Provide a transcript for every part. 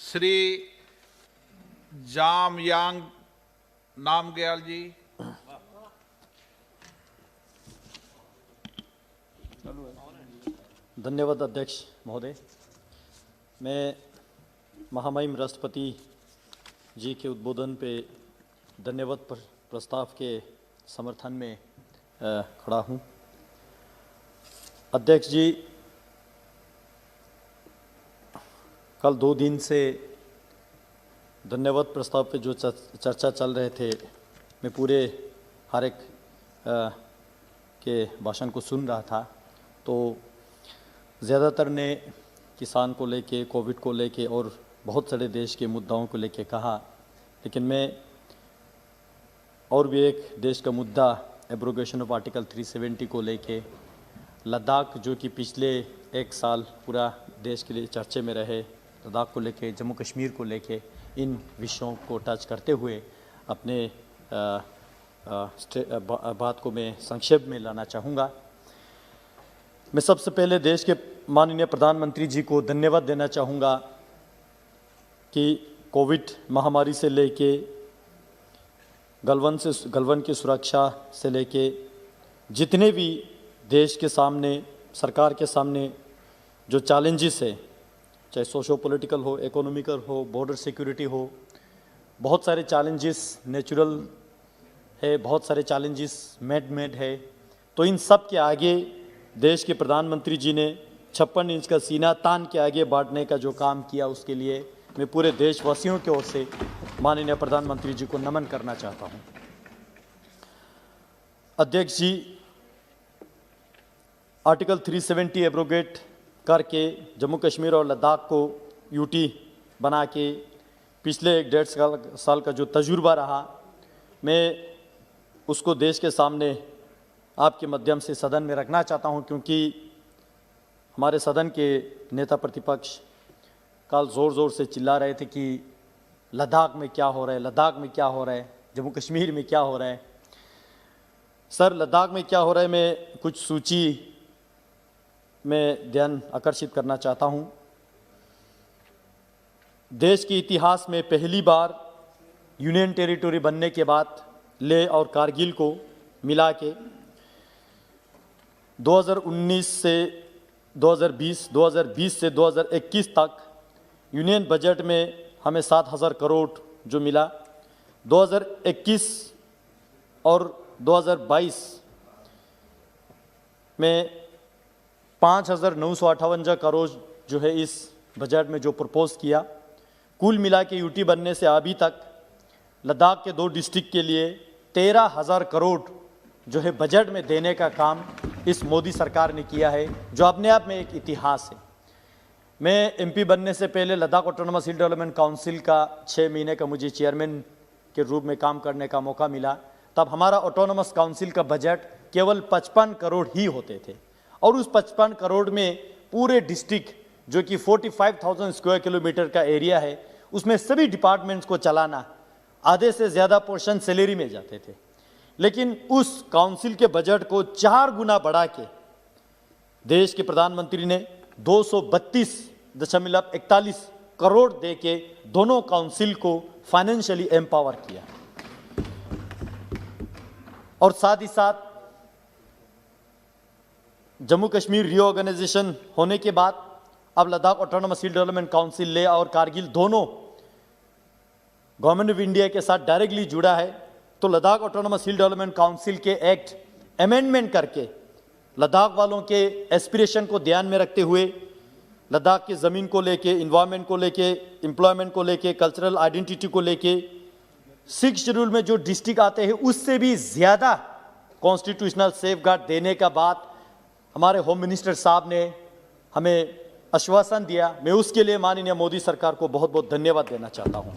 श्री जामयांग नामग्याल जी। धन्यवाद अध्यक्ष महोदय। मैं महामहिम राष्ट्रपति जी के उद्बोधन पे धन्यवाद प्रस्ताव के समर्थन में खड़ा हूँ। अध्यक्ष जी, कल 2 दिन से धन्यवाद प्रस्ताव पे जो चर्चा चल रहे थे, मैं पूरे हर एक के भाषण को सुन रहा था, तो ज़्यादातर ने किसान को लेके, कोविड को लेके और बहुत सारे देश के मुद्दाओं को लेके कहा, लेकिन मैं और भी एक देश का मुद्दा एब्रोगेशन ऑफ आर्टिकल 370 को लेके, लद्दाख जो कि पिछले 1 साल पूरा देश के लिए चर्चे में रहे, लद्दाख को लेके, जम्मू कश्मीर को लेके, इन विषयों को टच करते हुए अपने बात को मैं संक्षेप में लाना चाहूँगा। मैं सबसे पहले देश के माननीय प्रधानमंत्री जी को धन्यवाद देना चाहूँगा कि कोविड महामारी से लेके गलवान की सुरक्षा से लेके जितने भी देश के सामने, सरकार के सामने जो चैलेंजेस है, चाहे सोशो पॉलिटिकल हो, इकोनॉमिकल हो, बॉर्डर सिक्योरिटी हो, बहुत सारे चैलेंजेस नेचुरल है, बहुत सारे चैलेंजेस मेड है, तो इन सब के आगे देश के प्रधानमंत्री जी ने 56 इंच का सीना तान के आगे बढ़ने का जो काम किया, उसके लिए मैं पूरे देशवासियों की ओर से माननीय प्रधानमंत्री जी को नमन करना चाहता हूं। अध्यक्ष जी, आर्टिकल 370 एब्रोगेट करके जम्मू कश्मीर और लद्दाख को यूटी बना के पिछले 1.5 साल का जो तजुर्बा रहा, मैं उसको देश के सामने आपके माध्यम से सदन में रखना चाहता हूं, क्योंकि हमारे सदन के नेता प्रतिपक्ष कल ज़ोर से चिल्ला रहे थे कि लद्दाख में क्या हो रहा है, लद्दाख में क्या हो रहा है, जम्मू कश्मीर में क्या हो रहा है। सर, लद्दाख में क्या हो रहा है, मैं कुछ सूची में ध्यान आकर्षित करना चाहता हूं। देश के इतिहास में पहली बार यूनियन टेरिटरी बनने के बाद लेह और कारगिल को मिला के 2019 से 2020, 2020 से 2021 तक यूनियन बजट में हमें 7,000 करोड़ जो मिला, 2021 और 2022 में 5,958 करोड़ जो है इस बजट में जो प्रपोज किया। कुल मिला के यूटी बनने से अभी तक लद्दाख के 2 डिस्ट्रिक्ट के लिए 13,000 करोड़ जो है बजट में देने का काम इस मोदी सरकार ने किया है, जो अपने आप में एक इतिहास है। मैं एमपी बनने से पहले लद्दाख ऑटोनोमस हिल डेवलपमेंट काउंसिल का 6 महीने का मुझे चेयरमैन के रूप में काम करने का मौका मिला। तब हमारा ऑटोनोमस काउंसिल का बजट केवल 55 करोड़ ही होते थे, और उस 55 करोड़ में पूरे डिस्ट्रिक्ट जो कि 45,000 स्क्वायर किलोमीटर का एरिया है, उसमें सभी डिपार्टमेंट्स को चलाना, आधे से ज़्यादा पोर्शन सैलरी में जाते थे। लेकिन उस काउंसिल के बजट को 4 गुना बढ़ा के देश के प्रधानमंत्री ने 232.41 करोड़ दे के दोनों काउंसिल को फाइनेंशियली एम्पावर किया। और साथ ही साथ जम्मू कश्मीर रीऑर्गेनाइजेशन होने के बाद अब लद्दाख ऑटोनोमस हिल डेवलपमेंट काउंसिल लेह और कारगिल दोनों गवर्नमेंट ऑफ इंडिया के साथ डायरेक्टली जुड़ा है। तो लद्दाख ऑटोनोमस हिल डेवलपमेंट काउंसिल के एक्ट अमेंडमेंट करके लद्दाख वालों के एस्पिरेशन को ध्यान में रखते हुए लद्दाख की ज़मीन को लेके, इन्वायरमेंट को लेके, एम्प्लॉयमेंट को लेके, कल्चरल आइडेंटिटी को लेके 6 शेड्यूल में जो डिस्ट्रिक्ट आते हैं उससे भी ज़्यादा कॉन्स्टिट्यूशनल सेफगार्ड देने का बात हमारे होम मिनिस्टर साहब ने हमें आश्वासन दिया। मैं उसके लिए माननीय मोदी सरकार को बहुत बहुत धन्यवाद देना चाहता हूँ।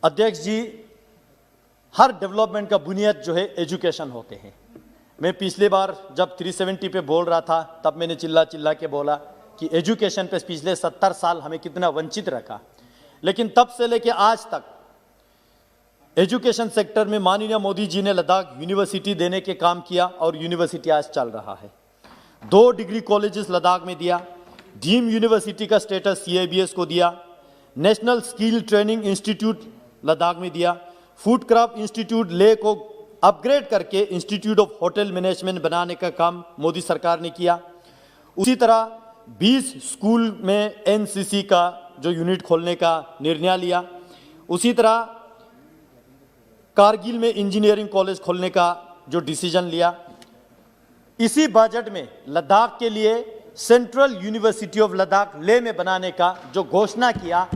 अध्यक्ष जी, हर डेवलपमेंट का बुनियाद जो है एजुकेशन होते हैं। मैं पिछली बार जब 370 पे बोल रहा था तब मैंने चिल्ला के बोला कि एजुकेशन पे पिछले 70 साल हमें कितना वंचित रखा, लेकिन तब से लेके आज तक एजुकेशन सेक्टर में माननीय मोदी जी ने लद्दाख यूनिवर्सिटी देने के काम किया और यूनिवर्सिटी आज चल रहा है। 2 डिग्री कॉलेजेस लद्दाख में दिया, डीम यूनिवर्सिटी का स्टेटस CIBS को दिया, national skill training institute Ladakh में दिया, फूड क्राफ्ट इंस्टीट्यूट ले को अपग्रेड करके इंस्टीट्यूट ऑफ होटल मैनेजमेंट बनाने का काम मोदी सरकार ने किया। उसी तरह 20 स्कूल में NCC का जो यूनिट खोलने का निर्णय लिया। उसी तरह कारगिल में इंजीनियरिंग कॉलेज खोलने का जो डिसीजन लिया। इसी बजट में लद्दाख के लिए central university of Ladakh Leh में बनाने का जो घोषणा किया,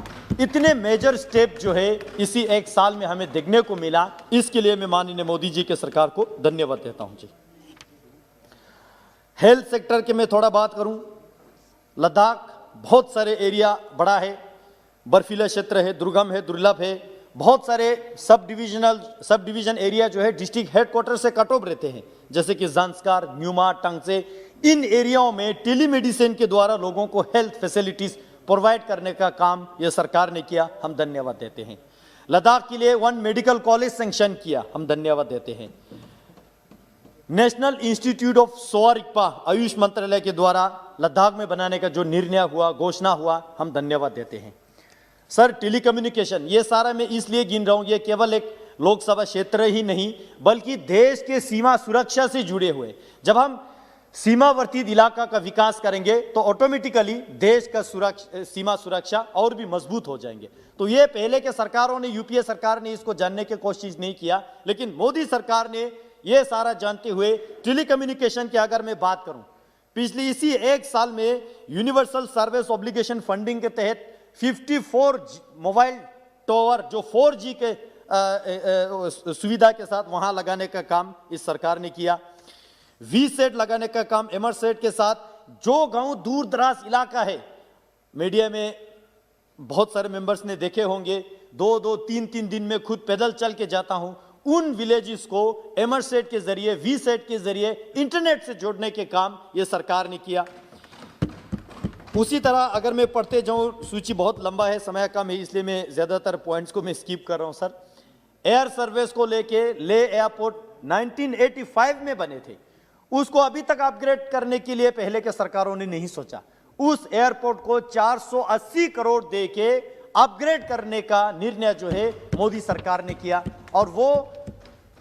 इतने मेजर स्टेप जो है इसी एक साल में हमें देखने को मिला। इसके लिए मैं माननीय मोदी जी के सरकार को धन्यवाद देता हूं जी। हेल्थ सेक्टर के मैं थोड़ा बात करूं, लद्दाख बहुत सारे एरिया बड़ा है, बर्फीला क्षेत्र है, दुर्गम है, दुर्लभ है, बहुत सारे सब डिवीजन एरिया जो है डिस्ट्रिक्ट हेडक्वार्टर से कट ऑफ रहते हैं, जैसे कि ज़ांस्कार, न्यूमा, टंगसे। इन एरियाओं में टेलीमेडिसिन के द्वारा लोगों को हेल्थ फैसिलिटीज प्रोवाइड करने का काम ये सरकार ने किया, हम धन्यवाद देते हैं। लद्दाख के लिए 1 मेडिकल कॉलेज सैंक्शन किया, हम धन्यवाद देते हैं। नेशनल इंस्टीट्यूट ऑफ सोवा आयुष मंत्रालय के द्वारा लद्दाख में बनाने का जो निर्णय हुआ, घोषणा हुआ, हम धन्यवाद देते हैं। सर, टेलीकम्युनिकेशन, ये सारा मैं इसलिए गिन रहा हूं, ये केवल एक लोकसभा क्षेत्र ही नहीं बल्कि देश के सीमा सुरक्षा से जुड़े हुए। जब हम सीमावर्ती इलाका का विकास करेंगे तो ऑटोमेटिकली देश का सीमा सुरक्षा और भी मजबूत हो जाएंगे। तो ये पहले के सरकारों ने, यूपीए सरकार ने इसको जानने की कोशिश नहीं किया, लेकिन मोदी सरकार ने ये सारा जानते हुए टेलीकम्युनिकेशन की अगर मैं बात करूं, पिछले इसी एक साल में यूनिवर्सल सर्विस ऑब्लिगेशन फंडिंग के तहत 54 मोबाइल टावर जो 4G के सुविधा के साथ वहां लगाने का काम इस सरकार ने किया। VSAT लगाने का काम एमरसेट के साथ। जो गांव दूर दराज इलाका है, मीडिया में बहुत सारे मेंबर्स ने देखे होंगे, 2-2, 3-3 दिन में खुद पैदल चल के जाता हूं, उन विलेजेस को एमरसेट के जरिए, VSAT के जरिए इंटरनेट से जोड़ने के काम ये सरकार ने किया। उसी तरह अगर मैं पढ़ते जाऊं, सूची बहुत लंबा है, समय कम है, इसलिए मैं ज्यादातर पॉइंट्स को मैं स्किप कर रहा हूं। सर, एयर सर्विस को लेके ले एयरपोर्ट 1985 में बने थे, उसको अभी तक अपग्रेड करने के लिए पहले के सरकारों ने नहीं सोचा। उस एयरपोर्ट को 480 करोड़ दे के अपग्रेड करने का निर्णय जो है मोदी सरकार ने किया। और वो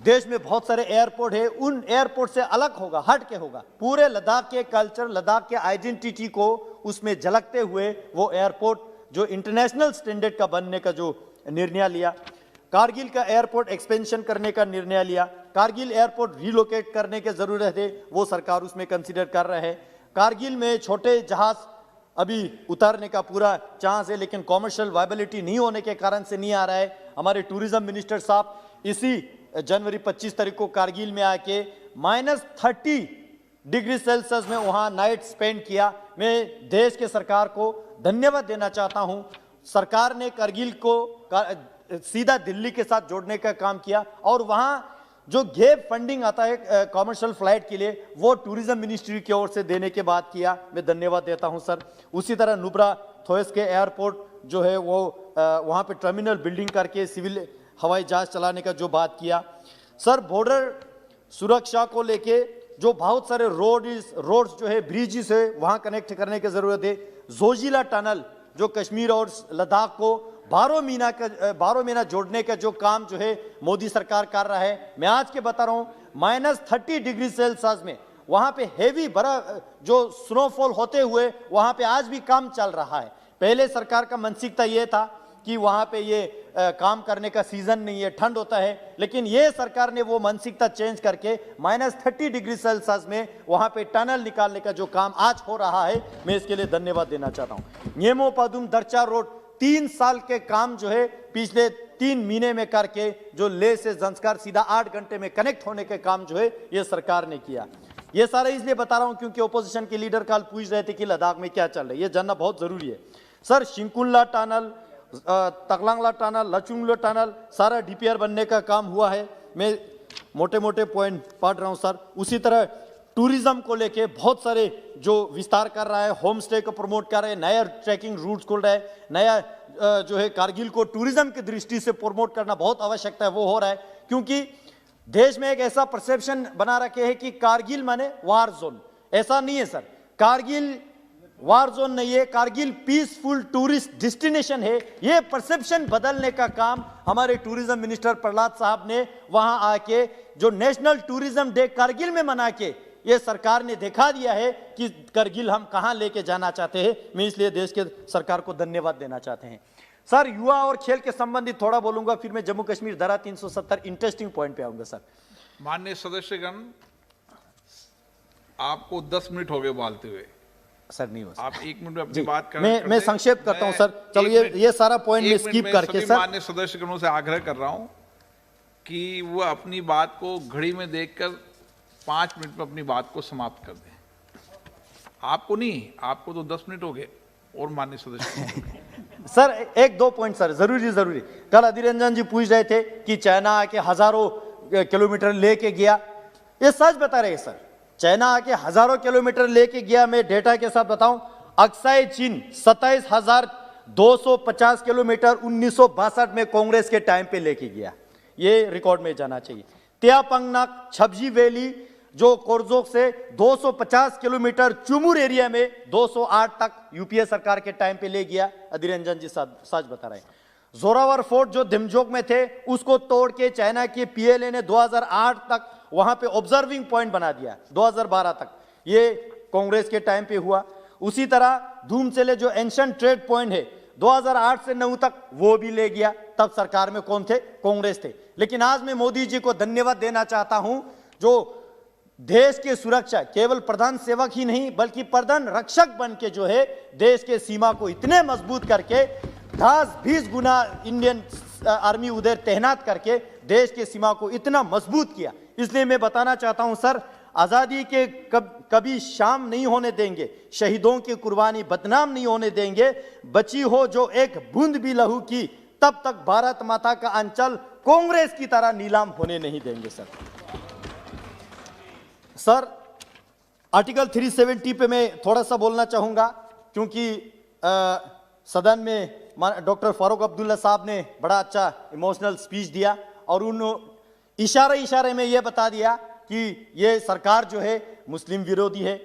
देश में बहुत सारे एयरपोर्ट है, उन एयरपोर्ट से अलग होगा, हट के होगा। पूरे लद्दाख के कल्चर, लद्दाख के आइडेंटिटी को उसमें झलकते हुए वो एयरपोर्ट जो इंटरनेशनल स्टैंडर्ड का बनने का जो निर्णय लिया। कारगिल का एयरपोर्ट एक्सपेंशन करने का निर्णय लिया। कारगिल एयरपोर्ट रिलोकेट करने की जरूरत है, वो सरकार उसमें कंसीडर कर रहा है। कारगिल में छोटे जहाज अभी उतारने का पूरा चांस है, लेकिन कॉमर्शियल वायबिलिटी नहीं होने के कारण से नहीं आ रहा है। हमारे टूरिज्म मिनिस्टर साहब इसी जनवरी 25 तारीख को कारगिल में आके -30 डिग्री सेल्सियस में वहां नाइट स्पेंड किया। मैं देश के सरकार को धन्यवाद देना चाहता हूं। सरकार ने कारगिल को सीधा दिल्ली के साथ जोड़ने का काम किया, और वहां जो गैप फंडिंग आता है कॉमर्शियल फ्लाइट के लिए, वो टूरिज्म मिनिस्ट्री की ओर से देने के बाद किया। मैं धन्यवाद देता हूं सर। उसी तरह नुब्रा थोएस के एयरपोर्ट जो है वो वहां पे टर्मिनल बिल्डिंग करके सिविल हवाई जहाज चलाने का जो बात किया। सर, बॉर्डर सुरक्षा को लेके जो बहुत सारे रोड्स जो है, ब्रिजेस है, वहां कनेक्ट करने की जरूरत है। जोजिला टनल जो कश्मीर और लद्दाख को 12 महीना जोड़ने का जो काम जो है मोदी सरकार कर रहा है। मैं आज के बता रहा हूं, -30 डिग्री सेल्सियस में वहां पे हेवी बर्फ जो स्नोफॉल होते हुए वहां पे आज भी काम चल रहा है। पहले सरकार का मानसिकता यह था कि वहां पे ये काम करने का सीजन नहीं है, ठंड होता है, लेकिन ये सरकार ने वो मानसिकता चेंज करके -30 डिग्री सेल्सियस में वहां पे टनल निकालने का जो काम आज हो रहा है, मैं इसके लिए धन्यवाद देना चाहता हूं। नियमो पादुम दर्चा रोड 3 साल के काम जो है पिछले 3 महीने में करके जो ले से ज़ंस्कार सीधा 8 घंटे में कनेक्ट होने के काम जो है ये सरकार ने किया। ये सारा इसलिए बता रहा हूं क्योंकि ओपोजिशन के लीडर कल पूछ रहे थे कि लद्दाख में क्या चल रहा है, ये जानना बहुत जरूरी है। Sir, Shinkula tunnel, Taglangla tunnel, Lachungla tunnel, सारा DPR बनने का काम हुआ है। मैं मोटे मोटे पॉइंट पढ़ रहा हूं सर। उसी तरह टूरिज्म को लेके बहुत सारे जो विस्तार कर रहा है, होम स्टे को प्रमोट कर रहे हैं, नया ट्रैकिंग रूट्स खोल रहा है, नया जो है कारगिल को टूरिज्म की दृष्टि से प्रमोट करना बहुत आवश्यकता है, वो हो रहा है। क्योंकि देश में एक ऐसा परसेप्शन बना रखे है कि कारगिल माने वार जोन, ऐसा नहीं है सर। कारगिल वार जोन नहीं है, कारगिल पीसफुल टूरिस्ट डेस्टिनेशन है। ये परसेप्शन बदलने का काम हमारे टूरिज्म मिनिस्टर प्रहलाद साहब ने वहां आके जो नेशनल टूरिज्म डे कारगिल में मना के ये सरकार ने दिखा दिया है कि कारगिल हम कहां लेके जाना चाहते हैं। मैं इसलिए देश के सरकार को धन्यवाद देना चाहते हैं। सर, युवा और खेल के संबंधित थोड़ा बोलूंगा, फिर मैं जम्मू कश्मीर धारा 370 इंटरेस्टिंग पॉइंट पे आऊंगा। सर, माननीय सदस्यगण, आपको 10 मिनट हो गए बोलते हुए। सर नहीं हो सर। आप 1 मिनट में अपनी बात कर। मैं संक्षेप करता हूं सर। चलो ये सारा पॉइंट में स्किप करके सर, माननीय सदस्यगणों से आग्रह कर रहा हूं कि वो अपनी बात को घड़ी में देखकर 5 मिनट में अपनी बात को समाप्त कर दें। आपको नहीं, आपको तो 10 मिनट हो गए। और माननीय सदस्य सर, 1-2 पॉइंट सर, जरूरी। कल अधीर रंजन जी पूछ रहे थे कि चाइना आके हजारों किलोमीटर लेके गया। ये सच बता रहे हैं सर, चाइना आके हजारों किलोमीटर लेके गया। मैं डेटा के साथ बताऊं, अक्साई चीन 27,250 किलोमीटर 1962 में कांग्रेस के टाइम पे लेके गया। ये रिकॉर्ड में जाना चाहिए। त्यापंगनाक छबजी वैली जो कोरजोक से 250 किलोमीटर चुमुर एरिया में 208 तक यूपीए सरकार के टाइम पे ले गया। अधीर रंजन जी सच बता रहे हैं। जोरावर फोर्ट जो धिमजोक में थे उसको तोड़ के चाइना के पीएलए ने 2008 तक वहां पे ऑब्जर्विंग पॉइंट बना दिया। 2012 तक ये कांग्रेस के टाइम पे हुआ। उसी तरह धूमचेले जो एंशिएंट ट्रेड पॉइंट है 2008 से 9 तक वो भी ले गया। तब सरकार में कौन थे? कांग्रेस थे। लेकिन आज मैं मोदी जी को धन्यवाद देना चाहता हूं जो देश के सुरक्षा केवल प्रधान सेवक ही नहीं बल्कि प्रधान रक्षक बन के जो है देश के सीमा को इतने मजबूत करके 10-20 गुना इंडियन आर्मी उधर तैनात करके देश के सीमा को इतना मजबूत किया। इसलिए मैं बताना चाहता हूं सर, आजादी के कभी शाम नहीं होने देंगे, शहीदों की कुर्बानी बदनाम नहीं होने देंगे। बची हो जो एक बूंद भी लहू की, तब तक भारत माता का अंचल कांग्रेस की तरह नीलाम होने नहीं देंगे। सर, आर्टिकल 370 पे मैं थोड़ा सा बोलना चाहूंगा, क्योंकि सदन में डॉक्टर फारूक अब्दुल्ला साहब ने बड़ा अच्छा इमोशनल स्पीच दिया और उन इशारे में यह बता दिया कि ये सरकार जो है मुस्लिम विरोधी है,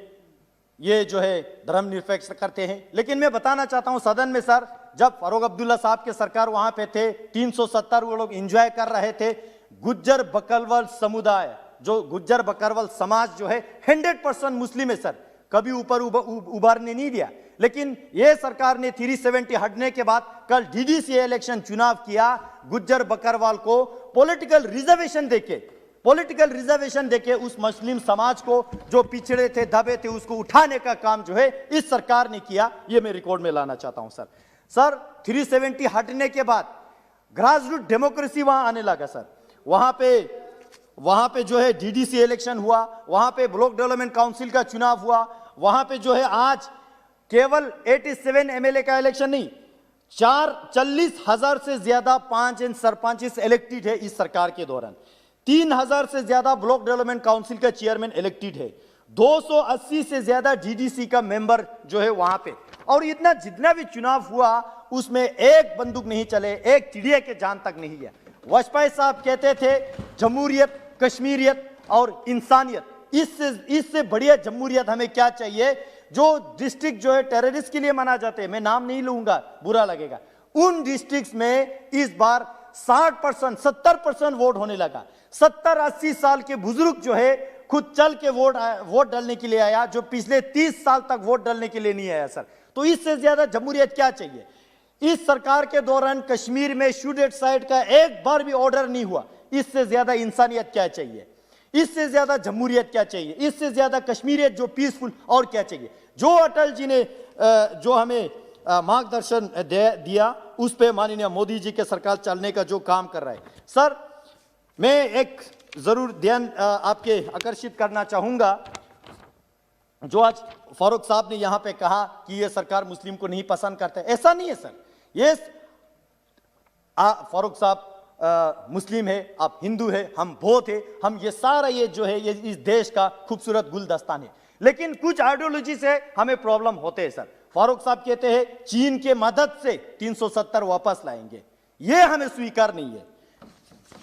ये जो है धर्मनिरपेक्ष करते हैं। लेकिन मैं बताना चाहता हूं सदन में सर, जब फारूक अब्दुल्ला साहब के सरकार वहां पे थे 370 वो लोग एंजॉय कर रहे थे। गुज्जर बकरवाल समुदाय जो गुज्जर बकरवाल समाज जो है 100% मुस्लिम है सर, कभी ऊपर उबारने नहीं दिया। लेकिन यह सरकार ने 370 हटने के बाद कल डीडीसी इलेक्शन चुनाव किया। गुज्जर बकरवाल को पॉलिटिकल रिजर्वेशन देके उस मुस्लिम समाज को जो पिछड़े थे दबे थे उसको उठाने का काम जो है इस सरकार ने किया। यह मैं रिकॉर्ड में लाना चाहता हूं सर 370 हटने के बाद ग्रास रूट डेमोक्रेसी वहां आने लगा सर। वहां पे जो है डीडीसी इलेक्शन हुआ, वहां पे ब्लॉक डेवलपमेंट काउंसिल का चुनाव हुआ, वहां पे जो है आज केवल 87 एमएलए का इलेक्शन नहीं, 40,000 से ज्यादा पंच एंड सरपंच इलेक्टेड है इस सरकार के दौरान। 3,000 से ज्यादा ब्लॉक डेवलपमेंट काउंसिल का चेयरमैन इलेक्टेड है। 280 से ज्यादा डीडीसी का मेंबर जो है वहां पे। और इतना जितना भी चुनाव हुआ उसमें एक बंदूक नहीं चले, एक चिड़िया के जान तक नहीं गया। वाजपेयी साहब कहते थे जमहूरियत, कश्मीरियत और इंसानियत, इससे बढ़िया जमहूरियत हमें क्या चाहिए। जो डिस्ट्रिक्ट जो है टेररिस्ट के लिए माना जाते हैं, मैं नाम नहीं लूंगा बुरा लगेगा, उन डिस्ट्रिक्ट्स में इस बार 60% 70% वोट होने लगा। 70-80 साल के बुजुर्ग जो है खुद चल के वोट डालने के लिए आया, जो पिछले 30 साल तक वोट डालने के लिए नहीं आया सर। तो इससे ज्यादा जमहूरियत क्या चाहिए। इस सरकार के दौरान कश्मीर में शूट एट साइट का एक बार भी ऑर्डर नहीं हुआ। इससे ज्यादा इंसानियत क्या चाहिए, इससे ज्यादा जमहूरियत क्या चाहिए, इससे ज्यादा कश्मीरियत जो पीसफुल और क्या चाहिए। जो अटल जी ने जो हमें मार्गदर्शन दिया उस पे माननीय मोदी जी के सरकार चलने का जो काम कर रहा है सर, मैं एक जरूर ध्यान आपके आकर्षित करना चाहूंगा। जो आज फारूक साहब ने यहां पे कहा कि यह सरकार मुस्लिम को नहीं पसंद करता है, ऐसा नहीं है सर। ये फारूक साहब मुस्लिम है, आप हिंदू है, हम बौद्ध है, हम ये सारा ये जो है ये इस देश का खूबसूरत गुलदस्तान है। लेकिन कुछ आइडियोलॉजी से हमें प्रॉब्लम होते हैं सर। फारूक साहब कहते हैं चीन के मदद से 370 वापस लाएंगे, ये हमें स्वीकार नहीं है।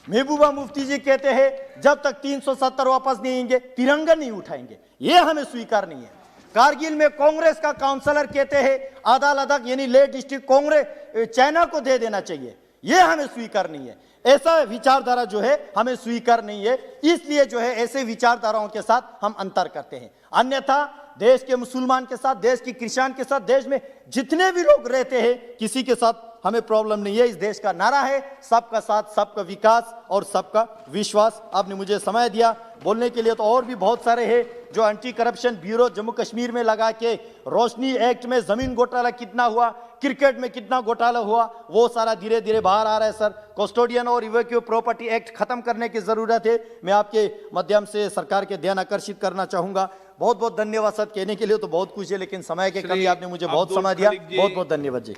महबूबा मुफ्ती जी कहते हैं जब तक 370 वापस नहीं आएंगे तिरंगा नहीं उठाएंगे, ये हमें स्वीकार नहीं है। कारगिल में कांग्रेस का काउंसलर कहते हैं आधा लद्दाख यानी लेह डिस्ट्रिक्ट कांग्रेस चाइना को दे देना चाहिए, यह हमें स्वीकार नहीं है। ऐसा विचारधारा जो है हमें स्वीकार नहीं है, इसलिए जो है ऐसे विचारधाराओं के साथ हम अंतर करते हैं। अन्यथा देश के मुसलमान के साथ, देश की क्रिश्चियन के साथ, देश में जितने भी लोग रहते हैं किसी के साथ हमें प्रॉब्लम नहीं है। इस देश का नारा है सबका साथ, सबका विकास और सबका विश्वास। आपने मुझे समय दिया बोलने के लिए, तो और भी बहुत सारे हैं जो anti corruption bureau Jammu Kashmir में लगा के, रोशनी एक्ट में जमीन घोटाला कितना हुआ, क्रिकेट में कितना घोटाला हुआ, वो सारा धीरे धीरे बाहर आ रहा है। सर, कस्टोडियन और इवैक्यू प्रॉपर्टी एक्ट खत्म करने की जरूरत है। मैं आपके माध्यम से सरकार के ध्यान आकर्षित करना चाहूंगा। बहुत बहुत धन्यवाद सर। कहने के लिए तो बहुत कुछ है, लेकिन समय के कमी, आपने मुझे बहुत समय दिया। बहुत बहुत धन्यवाद जी।